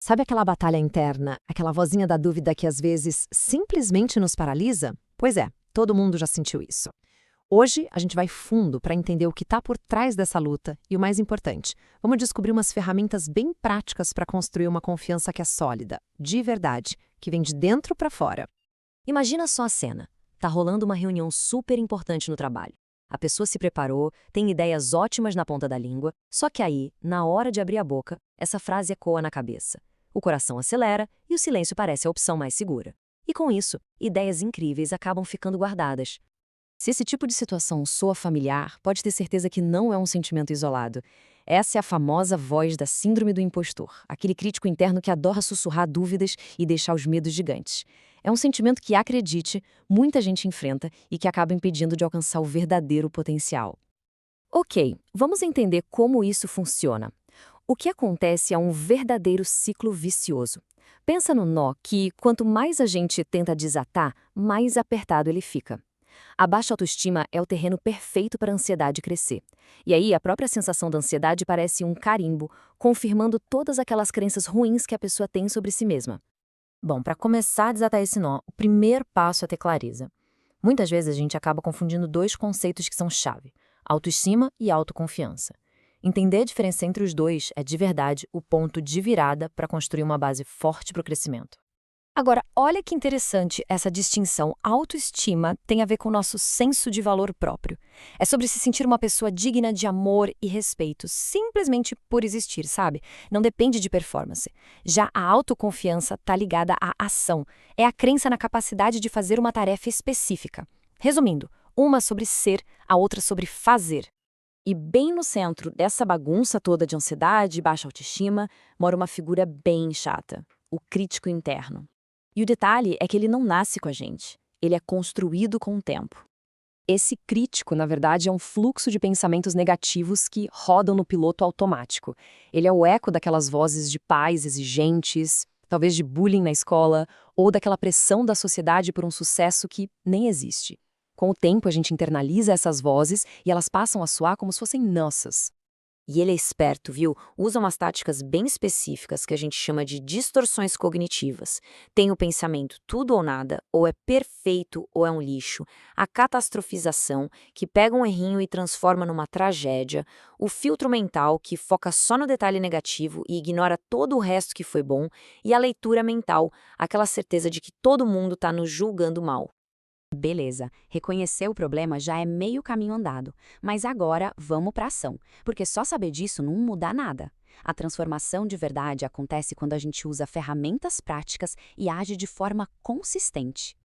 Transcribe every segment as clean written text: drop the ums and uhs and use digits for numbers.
Sabe aquela batalha interna, aquela vozinha da dúvida que às vezes simplesmente nos paralisa? Pois é, todo mundo já sentiu isso. Hoje a gente vai fundo para entender o que está por trás dessa luta e o mais importante, vamos descobrir umas ferramentas bem práticas para construir uma confiança que é sólida, de verdade, que vem de dentro para fora. Imagina só a cena. Tá rolando uma reunião super importante no trabalho. A pessoa se preparou, tem ideias ótimas na ponta da língua, só que aí, na hora de abrir a boca, essa frase ecoa na cabeça. O coração acelera e o silêncio parece a opção mais segura. E com isso, ideias incríveis acabam ficando guardadas. Se esse tipo de situação soa familiar, pode ter certeza que não é um sentimento isolado. Essa é a famosa voz da síndrome do impostor, aquele crítico interno que adora sussurrar dúvidas e deixar os medos gigantes. É um sentimento que, acredite, muita gente enfrenta e que acaba impedindo de alcançar o verdadeiro potencial. Ok, vamos entender como isso funciona. O que acontece é um verdadeiro ciclo vicioso. Pensa no nó que, quanto mais a gente tenta desatar, mais apertado ele fica. A baixa autoestima é o terreno perfeito para a ansiedade crescer. E aí, a própria sensação da ansiedade parece um carimbo, confirmando todas aquelas crenças ruins que a pessoa tem sobre si mesma. Bom, para começar a desatar esse nó, o primeiro passo é ter clareza. Muitas vezes a gente acaba confundindo dois conceitos que são chave: autoestima e autoconfiança. Entender a diferença entre os dois é de verdade o ponto de virada para construir uma base forte para o crescimento. Agora, olha que interessante essa distinção. Autoestima tem a ver com o nosso senso de valor próprio. É sobre se sentir uma pessoa digna de amor e respeito, simplesmente por existir, sabe? Não depende de performance. Já a autoconfiança está ligada à ação. É a crença na capacidade de fazer uma tarefa específica. Resumindo, uma sobre ser, a outra sobre fazer. E bem no centro dessa bagunça toda de ansiedade e baixa autoestima, mora uma figura bem chata: o crítico interno. E o detalhe é que ele não nasce com a gente. Ele é construído com o tempo. Esse crítico, na verdade, é um fluxo de pensamentos negativos que rodam no piloto automático. Ele é o eco daquelas vozes de pais exigentes, talvez de bullying na escola, ou daquela pressão da sociedade por um sucesso que nem existe. Com o tempo, a gente internaliza essas vozes e elas passam a soar como se fossem nossas. E ele é esperto, viu? Usa umas táticas bem específicas que a gente chama de distorções cognitivas. Tem o pensamento tudo ou nada, ou é perfeito ou é um lixo. A catastrofização, que pega um errinho e transforma numa tragédia. O filtro mental, que foca só no detalhe negativo e ignora todo o resto que foi bom. E a leitura mental, aquela certeza de que todo mundo está nos julgando mal. Beleza, reconhecer o problema já é meio caminho andado, mas agora vamos para ação, porque só saber disso não muda nada. A transformação de verdade acontece quando a gente usa ferramentas práticas e age de forma consistente.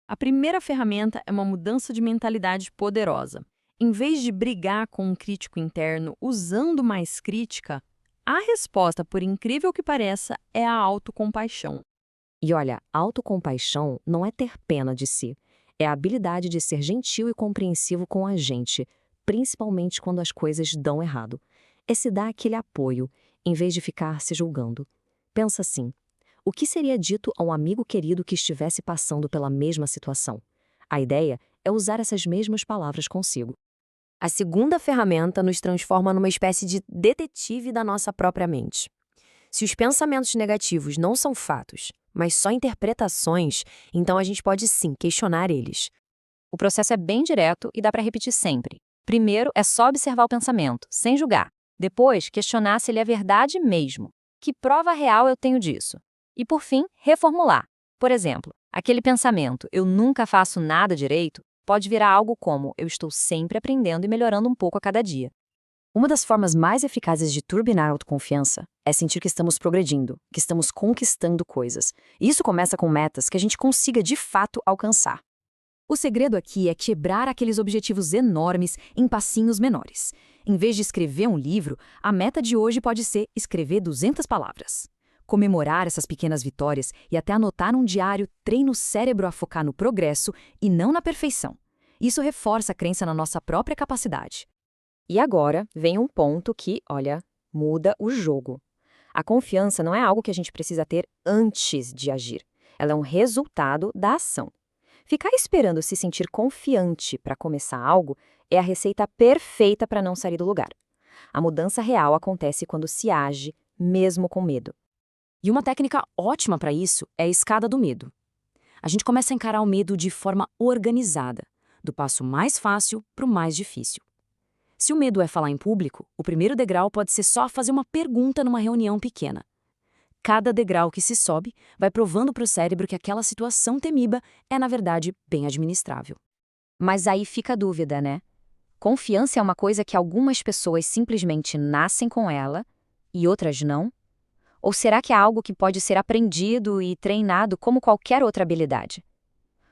A primeira ferramenta é uma mudança de mentalidade poderosa. Em vez de brigar com um crítico interno usando mais crítica, a resposta, por incrível que pareça, é a autocompaixão. E olha, autocompaixão não é ter pena de si, é a habilidade de ser gentil e compreensivo com a gente, principalmente quando as coisas dão errado. É se dar aquele apoio, em vez de ficar se julgando. Pensa assim: o que seria dito a um amigo querido que estivesse passando pela mesma situação? A ideia é usar essas mesmas palavras consigo. A segunda ferramenta nos transforma numa espécie de detetive da nossa própria mente. Se os pensamentos negativos não são fatos, mas só interpretações, então a gente pode sim questionar eles. O processo é bem direto e dá para repetir sempre. Primeiro é só observar o pensamento, sem julgar. Depois, questionar se ele é verdade mesmo. Que prova real eu tenho disso? E por fim, reformular. Por exemplo, aquele pensamento "eu nunca faço nada direito" pode virar algo como "eu estou sempre aprendendo e melhorando um pouco a cada dia". Uma das formas mais eficazes de turbinar a autoconfiança é sentir que estamos progredindo, que estamos conquistando coisas. E isso começa com metas que a gente consiga de fato alcançar. O segredo aqui é quebrar aqueles objetivos enormes em passinhos menores. Em vez de escrever um livro, a meta de hoje pode ser escrever 200 palavras. Comemorar essas pequenas vitórias e até anotar num diário treina o cérebro a focar no progresso e não na perfeição. Isso reforça a crença na nossa própria capacidade. E agora vem um ponto que, olha, muda o jogo. A confiança não é algo que a gente precisa ter antes de agir. Ela é um resultado da ação. Ficar esperando se sentir confiante para começar algo é a receita perfeita para não sair do lugar. A mudança real acontece quando se age, mesmo com medo. E uma técnica ótima para isso é a escada do medo. A gente começa a encarar o medo de forma organizada, do passo mais fácil para o mais difícil. Se o medo é falar em público, o primeiro degrau pode ser só fazer uma pergunta numa reunião pequena. Cada degrau que se sobe vai provando para o cérebro que aquela situação temível é, na verdade, bem administrável. Mas aí fica a dúvida, né? Confiança é uma coisa que algumas pessoas simplesmente nascem com ela e outras não? Ou será que é algo que pode ser aprendido e treinado como qualquer outra habilidade?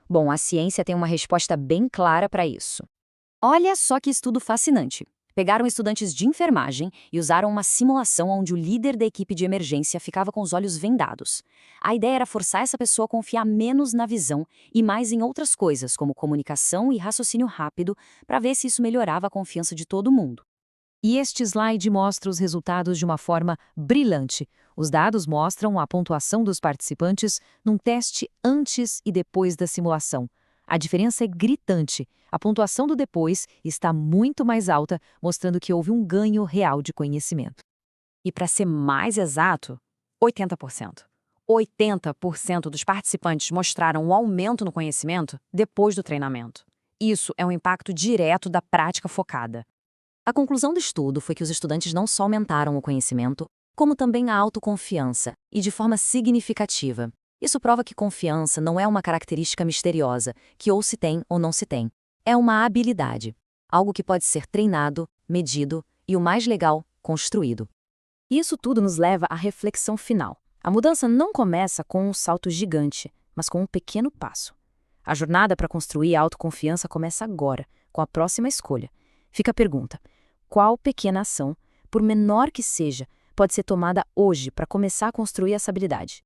Bom, a ciência tem uma resposta bem clara para isso. Olha só que estudo fascinante. Pegaram estudantes de enfermagem e usaram uma simulação onde o líder da equipe de emergência ficava com os olhos vendados. A ideia era forçar essa pessoa a confiar menos na visão e mais em outras coisas, como comunicação e raciocínio rápido, para ver se isso melhorava a confiança de todo mundo. E este slide mostra os resultados de uma forma brilhante. Os dados mostram a pontuação dos participantes num teste antes e depois da simulação. A diferença é gritante. A pontuação do depois está muito mais alta, mostrando que houve um ganho real de conhecimento. E para ser mais exato, 80%. 80% dos participantes mostraram um aumento no conhecimento depois do treinamento. Isso é um impacto direto da prática focada. A conclusão do estudo foi que os estudantes não só aumentaram o conhecimento, como também a autoconfiança, e de forma significativa. Isso prova que confiança não é uma característica misteriosa, que ou se tem ou não se tem. É uma habilidade, algo que pode ser treinado, medido e, o mais legal, construído. E isso tudo nos leva à reflexão final. A mudança não começa com um salto gigante, mas com um pequeno passo. A jornada para construir a autoconfiança começa agora, com a próxima escolha. Fica a pergunta: qual pequena ação, por menor que seja, pode ser tomada hoje para começar a construir essa habilidade?